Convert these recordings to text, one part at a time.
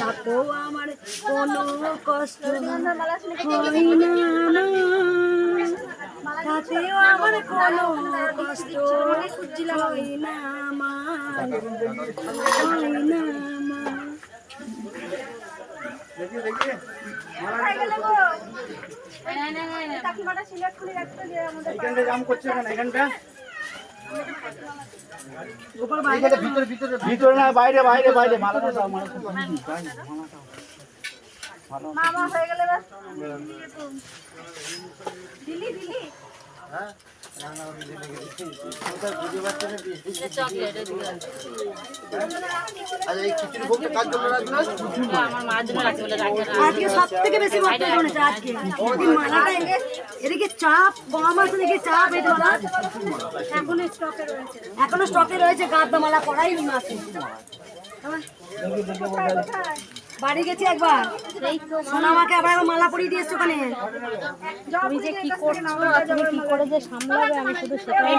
তাতেও আমার কোনো কষ্ট হয় না, তাতেও আমার কোনো কষ্ট হয় না আমার, হয় না আমার। ভিতরে না বাইরে বাইরে বাইরে মালা মামা হয়ে গেলে দিলি দিলি আজকে সব থেকে বেশি ভক্ত মনেছে আজকে মালাটা এদিকে চাপ কম আছে, দেখি চাপ এটা এখনো স্টকে রয়েছে গাদ্দা মালা করাই আছে। বাড়ি গেছি একবার, সোনামাকে আবার মালা পরিয়ে দিয়ে এসছো ওখানে। তুমি যে কি করছো, তুমি কি করে যে সামলাবে আমি শুধু সেটাই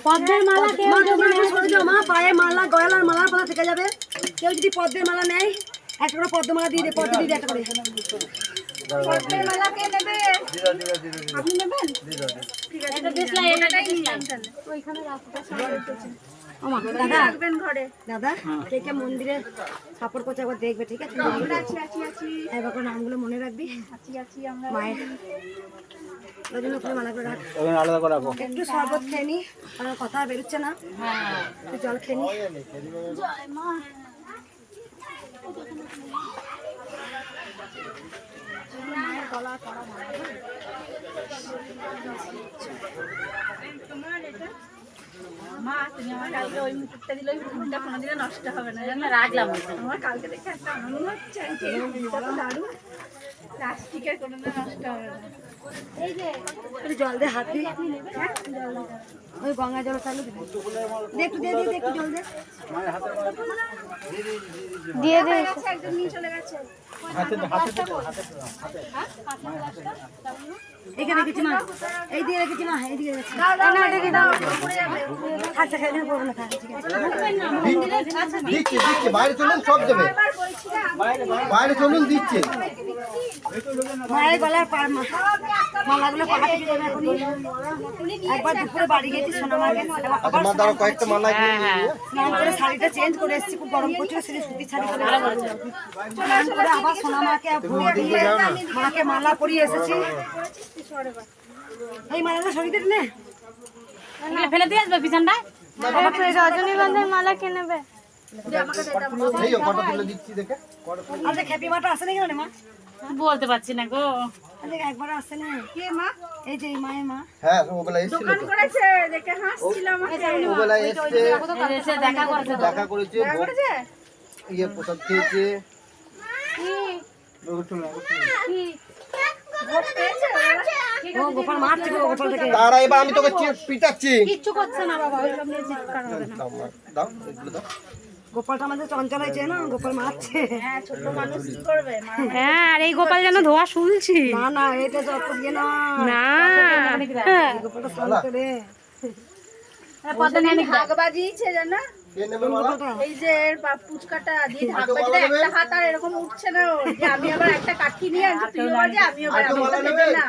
পদ্মের মালা কেউ মা পায়ে মালা গয়লার মালার পালা থেকে যাবে। কেউ যদি পদ্মের মালা নেয় একটা করে পদ্ম মালা দিয়ে দে, পদ্ম দিয়ে একটা করে। পদ্মের মালা কে নেবে? আপনি নেবেন? ঠিক আছে, এটা দিছলাই এটাই নিলাম তাহলে। ওইখানে রাখতে দাদা ঘরে দাদা কে মন্দিরে কাপড় কোচা একবার দেখবে, ঠিক আছে? এবার করে নামগুলো মনে রাখবি। মায়ের মালা করে রাখ, আলাদা করে রাখো। একটু শরবত খেয়ে নি, আমার কথা বেরোচ্ছে না, একটু জল খেয়ে নি। মায়ের গলা করা মা, তুমি আমার কালকে ওই মুকুটটা দিলে ওই মুকুটটা কোনোদিনও নষ্ট হবে না, জানো? রাখলাম আমার কালকে দেখে একটা আনন্দ হচ্ছে, দারুণ প্লাস্টিকের কোনোদিন নষ্ট হবে না। এই যে একটু জল দে, হাত দিয়ে ওই গঙ্গা জল চালু দে, একটু দিয়ে দিয়ে একটু জল দে, দিয়ে দিয়ে একজন নিয়ে চলে গেছে। এখানে রেখেছি মা, এই দিয়ে রেখেছি মা, এইদিকে রেখেছি। আচ্ছা খেয়ে পড়বো না, ঠিক আছে। দিচ্ছে দিচ্ছে বাইরে চলুন, সব দেবে বাইরে চলুন, দিচ্ছে। মায়ের গলার মালাগুলো পাকা থেকে যাবে এখনই। একবার দুপুরে বাড়ি গেছি সোনামাকে, কয়েকটা মালা স্নান করে শাড়িটা চেঞ্জ করে এসেছি, খুব গরম করছিল, সেটা সুতির শাড়ি পরে স্নান করে আবার সোনামাকে দিয়ে মাকে মালা পরিয়ে এসেছি। এই মালাটা সরিয়ে দিন, ফেলে দিয়ে আসবে পিছনটা। রজনীগন্ধার মালা কে নেবে? দিচ্ছি দেখে। আচ্ছা খেপি মাটা আসে নাকি না মা? বলতে পারছি না গো। একবার আসে না কে মা? এই যে মায়ের মা। হ্যাঁ ওবেলা এসেছিল তো, করেছে দেখে হাসছিল আমাকে। ওবেলা এসে এসে দেখা করেছে, দেখা করেছে, ইয়ে প্রসাদ খেয়েছে। গোপাল মারছে, গোপাল থেকে তারা এবার আমি তোকে পিটাচ্ছি। কিচ্ছু করছে না বাবা, ওইসব নিয়ে চিৎকার হবে না। দাও এগুলো দাও। গোপালটা আমাদের চঞ্চল হয়েছে না, গোপাল মারছে। হ্যাঁ, ছোট মানুষ কি করবে? হ্যাঁ, আর এই গোপাল যেন ধোয়া শুনছি না না, এটা যত দিয়ে না না। গোপালটা শান্ত রে। ভাগ বাজিয়েছে জানো? কে নেবে মালা? এই যে এর পুচকাটা দিয়ে ভাগ বাজিয়ে একটা হাত আর এরকম উঠছে না ওর, যে আমি আবার একটা কাঠি নিয়ে আনছি, তুইও বাজে আমিও বাজে, আমি তো দেবে না।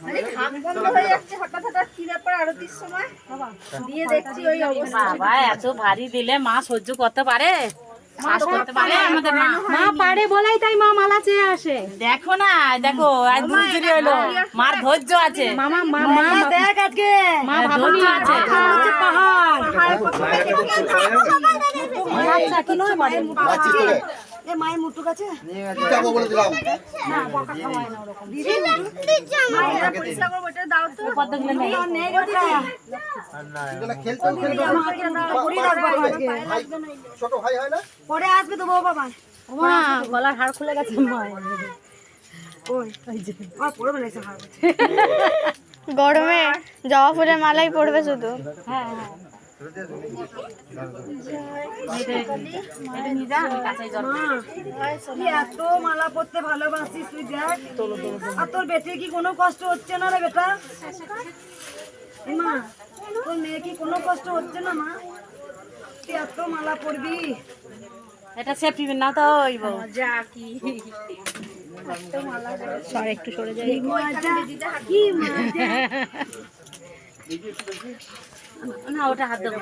মানে ভাগ বন্ধ হয়ে যাচ্ছে হঠাৎ হঠাৎ, কি ব্যাপার আরতির সময় দিয়ে দেখছি ওই অবস্থা। বাবা এত ভারী দিলে মা সহ্য করতে পারে? করতে পারে আমাদের মা? মা পারে বলেই তাই মা মালা চেয়ে আসে। দেখো না, দেখো আজ দুজনই হলো, মার ধৈর্য আছে। মামা মা দেখ আজকে মা ধৈর্য আছে। পাহাড় আচ্ছা কি নয় মায়ের মুটু আছে, এ মায়ের মুটু আছে যাবো বলে দিলাম। না বকা খাওয়ায় না ওরকম দিদি মায়েরা পরিষ্কার করে ওটা দাও তো। পদ্মগুলো নেই। নেই ওটা এগুলো খেলতে খেলতে আমাকে পরিয়ে রাখবো আজকে, ভাই ছোট ভাই হয় না? পরে আসবে তো বাবা। মা গলার হাড় খুলে গেছে মা। ওই যে আর পড়বে না এসে গরমে জবা ফুলের মালাই পড়বে শুধু। হ্যাঁ হ্যাঁ এটা নিয়ে যা, আমি কাঁচাই জল খাবো। তুই এত মালা পরতে ভালোবাসিস তুই দেখ। আর তোর বেটির কি কোনো কষ্ট হচ্ছে না রে বেটা? এ মা, তোর মেয়ে কি কোনো কষ্ট হচ্ছে না মা? তুই এত মালা পরবি। এটা সেফটি পিন না তো ওই বউ। যা কি সরে একটু সরে যাই কি মজা, কি মজা। না ওটা হাত দেবো।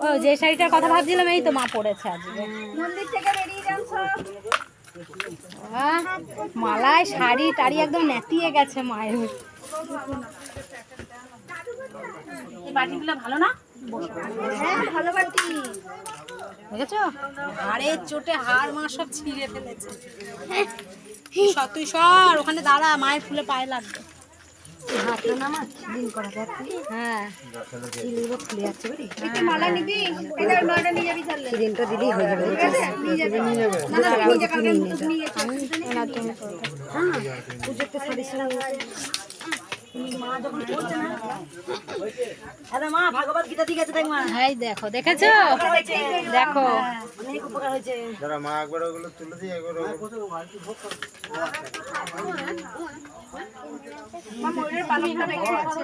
ও যে শাড়িটার কথা ভাবছিলাম এই তো মা পড়েছে আজকে মন্দির থেকে বেরিয়ে যান সব মালায় শাড়ি টাড়ি একদম নেতিয়ে গেছে মায়ের। এই বাটিগুলো ভালো না? হ্যাঁ ভালো বাটি দেখেছো হাড়ের চোটে হাড় মা সব ছিঁড়ে ফেলেছে। তুই সর ওখানে দাঁড়া, মায়ের ফুলে পায়ে লাগবে। হাতটা না মা দিন করা দেখ তুই। হ্যাঁ চিলিগুলো খুলে যাচ্ছে বুঝলি? তুই মালা নিবি এটা মালাটা নিয়ে যাবি তাহলে এই দিনটা দিলেই হয়ে যাবে। নিয়ে যাবি না না নিয়ে যা কালকে নিয়ে হ্যাঁ, পুজোতে শাড়ি সারা মা যখন পড়ছে না, আরে মা ভাগবত গীতা ঠিক আছে দেখ মা। এই দেখো দেখেছো দেখো অনেক উপকার হয়েছে। যারা মা একবার ওগুলো তুলে দিই একবার ময়ূরের পালকটা রেখে আছে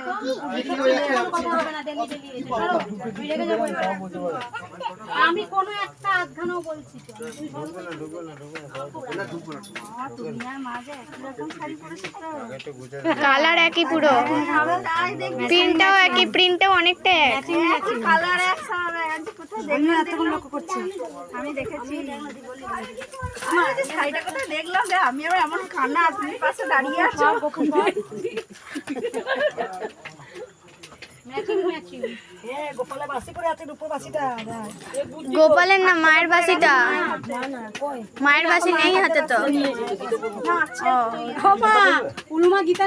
আমি কোনো একটা আধখানাও বলছি তো। কালার একই পুরো, প্রিন্টটাও একই, প্রিন্টটাও অনেকটা এক। কালার এক সারা আন্টি কোথায় আমি এতক্ষণ লক্ষ্য করছি। আমি দেখেছি আমার এই শাড়িটা কোথায় দেখলাম রে আমি আবার এমন কান্না তুমি পাশে দাঁড়িয়ে আছো হ্যাঁ, গোপালের বাসি পরে আছে, রূপোর বাসিটা দেখ। গোপালের না, মায়ের বাসিটা। না না কই মায়ের বাসি নেই হাতে তো। না আছে ও মা উলুমা গীতা